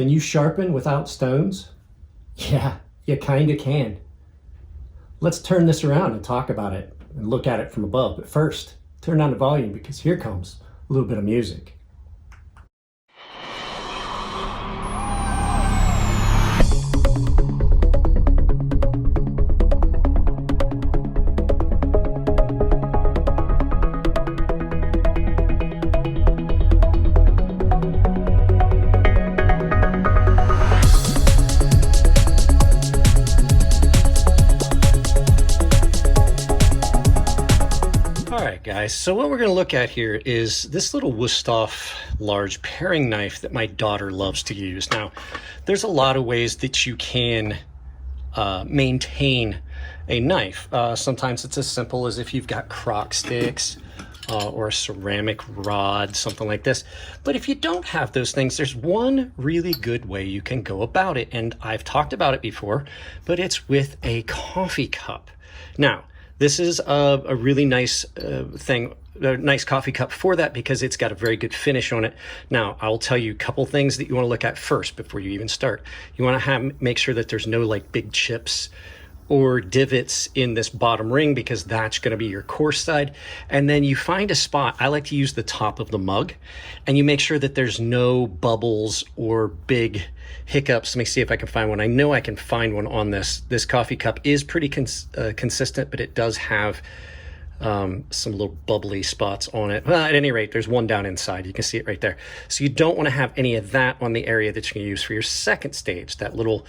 Can you sharpen without stones? Yeah, you kinda can. Let's turn this around and talk about it and look at it from above. But first, turn down the volume because here comes a little bit of music. Guys, so what we're going to look at here is this little Wüsthof large paring knife that my daughter loves to use. Now, there's a lot of ways that you can maintain a knife. Sometimes it's as simple as if you've got crock sticks or a ceramic rod, something like this. But if you don't have those things, there's one really good way you can go about it. And I've talked about it before, but it's with a coffee cup. Now, this is a really nice thing, a nice coffee cup for that because it's got a very good finish on it. Now, I'll tell you a couple things that you want to look at first before you even start. You want to make sure that there's no like big chips or divots in this bottom ring because that's going to be your coarse side. And then you find a spot. I like to use the top of the mug, and you make sure that there's no bubbles or big hiccups. Let me see if I can find one. I know I can find one on this. This coffee cup is pretty consistent, but it does have some little bubbly spots on it. Well, at any rate, there's one down inside. You can see it right there. So you don't want to have any of that on the area that you're going to use for your second stage, that little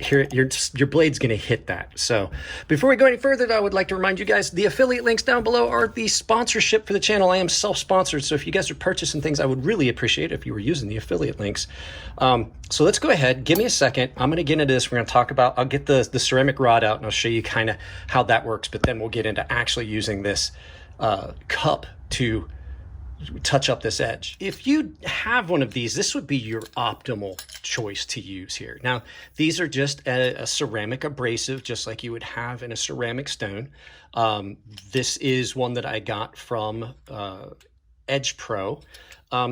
here your blade's going to hit that. So before we go any further, I would like to remind you guys the affiliate links down below are the sponsorship for the channel. I am self-sponsored, so if you guys are purchasing things, I would really appreciate it if you were using the affiliate links. So let's go ahead, give me a second. I'm going to get into this. We're going to talk about, I'll get the ceramic rod out and I'll show you kind of how that works, but then we'll get into actually using this cup to touch up this edge. If you have one of these, this would be your optimal choice to use here. Now, these are just a ceramic abrasive, just like you would have in a ceramic stone. This is one that I got from Edge Pro.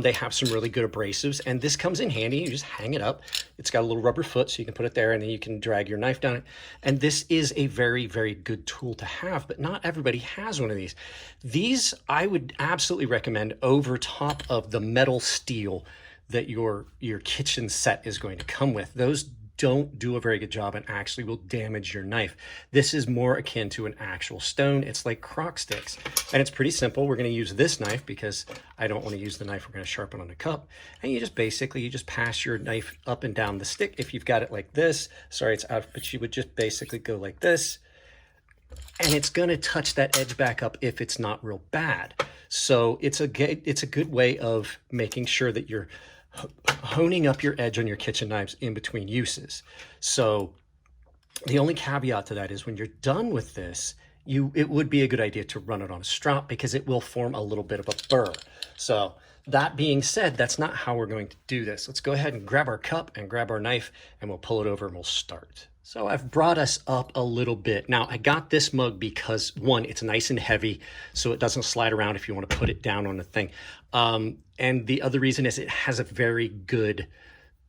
They have some really good abrasives, and this comes in handy. You just hang it up. It's got a little rubber foot, so you can put it there, and then you can drag your knife down it. And this is a very, very good tool to have, but not everybody has one of these. These I would absolutely recommend over top of the metal steel that your kitchen set is going to come with. Those don't do a very good job and actually will damage your knife. This is more akin to an actual stone. It's like crock sticks, and it's pretty simple. We're going to use this knife because I don't want to use the knife we're going to sharpen on the cup. And you just pass your knife up and down the stick. If you've got it like this, sorry, it's out, but you would just basically go like this, and it's going to touch that edge back up if it's not real bad. So it's a good way of making sure that you're honing up your edge on your kitchen knives in between uses. So the only caveat to that is when you're done with this, it would be a good idea to run it on a strop because it will form a little bit of a burr. So that being said, that's not how we're going to do this. Let's go ahead and grab our cup and grab our knife, and we'll pull it over and we'll start. So I've brought us up a little bit. Now, I got this mug because, one, it's nice and heavy, so it doesn't slide around if you want to put it down on the thing. And the other reason is it has a very good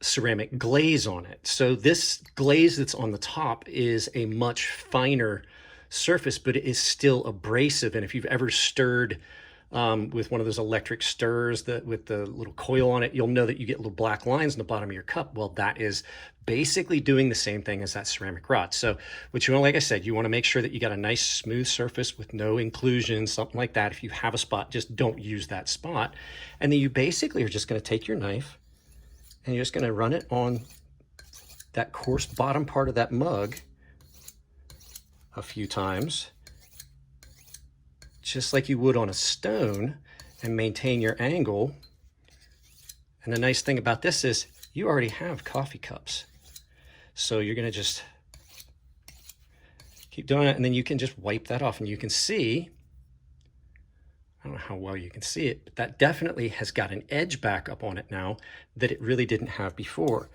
ceramic glaze on it. So this glaze that's on the top is a much finer surface, but it is still abrasive. And if you've ever stirred with one of those electric stirrers with the little coil on it, you'll know that you get little black lines in the bottom of your cup. Well, that is basically doing the same thing as that ceramic rod. So what you want, like I said, you want to make sure that you got a nice smooth surface with no inclusions, something like that. If you have a spot, just don't use that spot. And then you basically are just going to take your knife and you're just going to run it on that coarse bottom part of that mug a few times, just like you would on a stone, and maintain your angle. And the nice thing about this is you already have coffee cups. So you're going to just keep doing it, and then you can just wipe that off, and you can see, I don't know how well you can see it, but that definitely has got an edge back up on it now that it really didn't have before.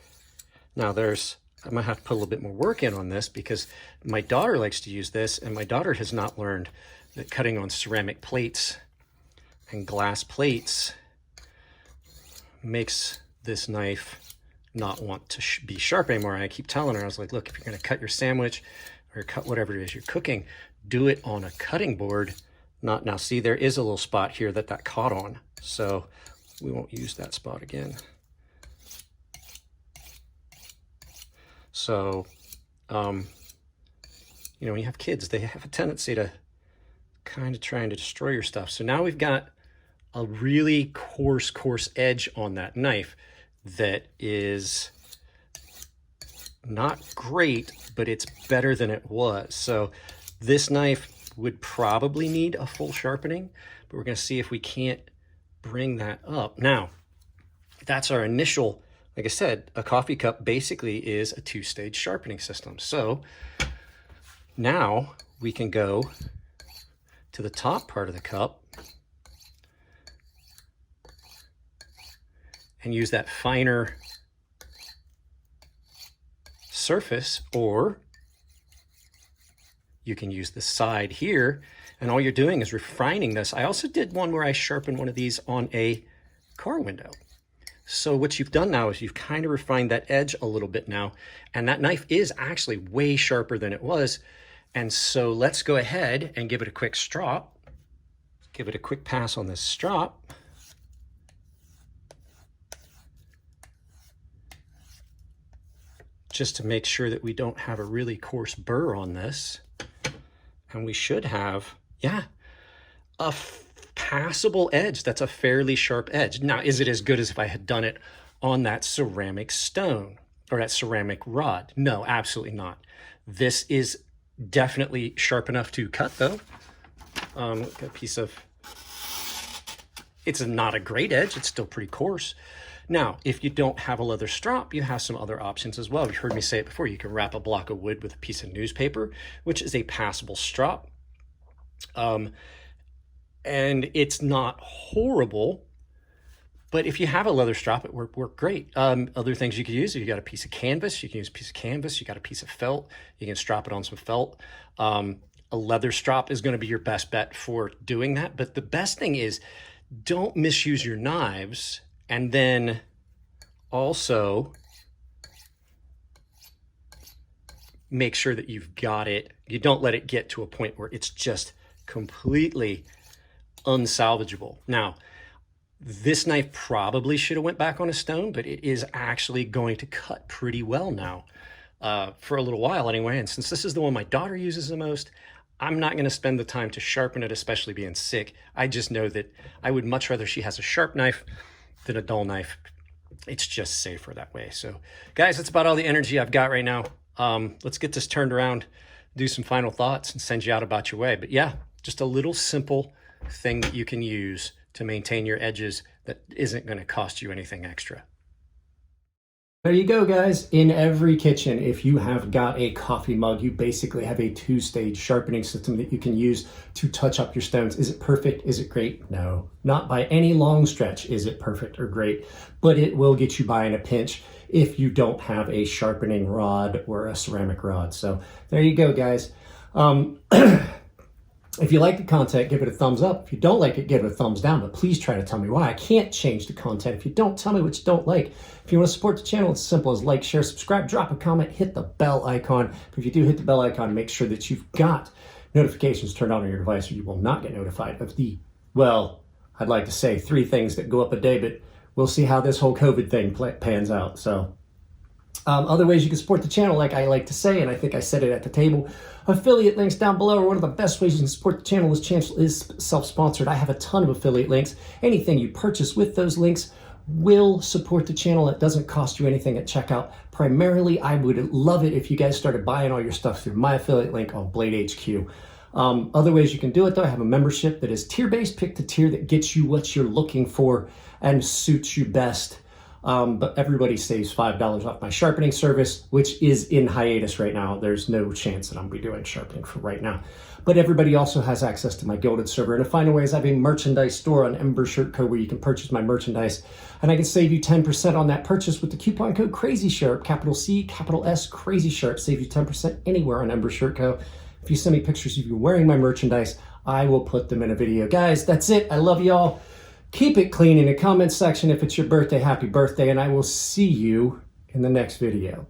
Now I might have to put a little bit more work in on this because my daughter likes to use this, and my daughter has not learned that cutting on ceramic plates and glass plates makes this knife not want to be sharp anymore. And I keep telling her, I was like, look, if you're going to cut your sandwich or cut whatever it is you're cooking, do it on a cutting board. Not now. See, there is a little spot here that caught on, so we won't use that spot again. So, you know, when you have kids, they have a tendency to kind of trying to destroy your stuff. So now we've got a really coarse edge on that knife that is not great, but it's better than it was. So this knife would probably need a full sharpening, but we're going to see if we can't bring that up. Now, that's our initial, like I said, a coffee cup basically is a two-stage sharpening system. So now we can go to the top part of the cup and use that finer surface, or you can use the side here, and all you're doing is refining this. I also did one where I sharpened one of these on a car window. So what you've done now is you've kind of refined that edge a little bit now, and that knife is actually way sharper than it was. And so let's go ahead and give it a quick strop. Give it a quick pass on this strop. Just to make sure that we don't have a really coarse burr on this. And we should have, yeah, a passable edge. That's a fairly sharp edge. Now, is it as good as if I had done it on that ceramic stone or that ceramic rod? No, absolutely not. This is definitely sharp enough to cut, though. A piece of, it's not a great edge. It's still pretty coarse. Now, if you don't have a leather strop, you have some other options as well. You've heard me say it before. You can wrap a block of wood with a piece of newspaper, which is a passable strop. And it's not horrible, but if you have a leather strop, it work great. Other things you could use, if you got a piece of canvas, you can use a piece of canvas. You got a piece of felt, you can strap it on some felt. A leather strop is going to be your best bet for doing that. But the best thing is, don't misuse your knives. And then also make sure that you've got it. You don't let it get to a point where it's just completely unsalvageable. Now, this knife probably should have went back on a stone, but it is actually going to cut pretty well now for a little while anyway. And since this is the one my daughter uses the most, I'm not going to spend the time to sharpen it, especially being sick. I just know that I would much rather she has a sharp knife than a dull knife. It's just safer that way. So guys, that's about all the energy I've got right now. Let's get this turned around, do some final thoughts, and send you out about your way. But yeah, just a little simple thing that you can use to maintain your edges that isn't going to cost you anything extra. There you go, guys. In every kitchen, if you have got a coffee mug, you basically have a two-stage sharpening system that you can use to touch up your stones. Is it perfect? Is it great? No, not by any long stretch is it perfect or great, but it will get you by in a pinch if you don't have a sharpening rod or a ceramic rod. So there you go, guys. If you like the content, give it a thumbs up. If you don't like it, give it a thumbs down, but please try to tell me why. I can't change the content if you don't tell me what you don't like. If you want to support the channel, it's as simple as like, share, subscribe, drop a comment, hit the bell icon. If you do hit the bell icon, make sure that you've got notifications turned on your device or you will not get notified of the, well, I'd like to say 3 things that go up a day, but we'll see how this whole COVID thing pans out. So other ways you can support the channel, like I like to say, and I think I said it at the table, affiliate links down below are one of the best ways you can support the channel. This channel is self-sponsored. I have a ton of affiliate links. Anything you purchase with those links will support the channel. It doesn't cost you anything at checkout. Primarily, I would love it if you guys started buying all your stuff through my affiliate link on Blade HQ. Other ways you can do it, though, I have a membership that is tier-based. Pick the tier that gets you what you're looking for and suits you best. But everybody saves $5 off my sharpening service, which is in hiatus right now. There's no chance that I'm going to be doing sharpening for right now. But everybody also has access to my Gilded server. And to find ways, I have a merchandise store on Ember Shirt Code where you can purchase my merchandise. And I can save you 10% on that purchase with the coupon code CrazySharp, capital C, capital S, CrazySharp. Save you 10% anywhere on Ember Shirt Code. If you send me pictures of you wearing my merchandise, I will put them in a video. Guys, that's it. I love y'all. Keep it clean in the comment section. If it's your birthday, happy birthday, and I will see you in the next video.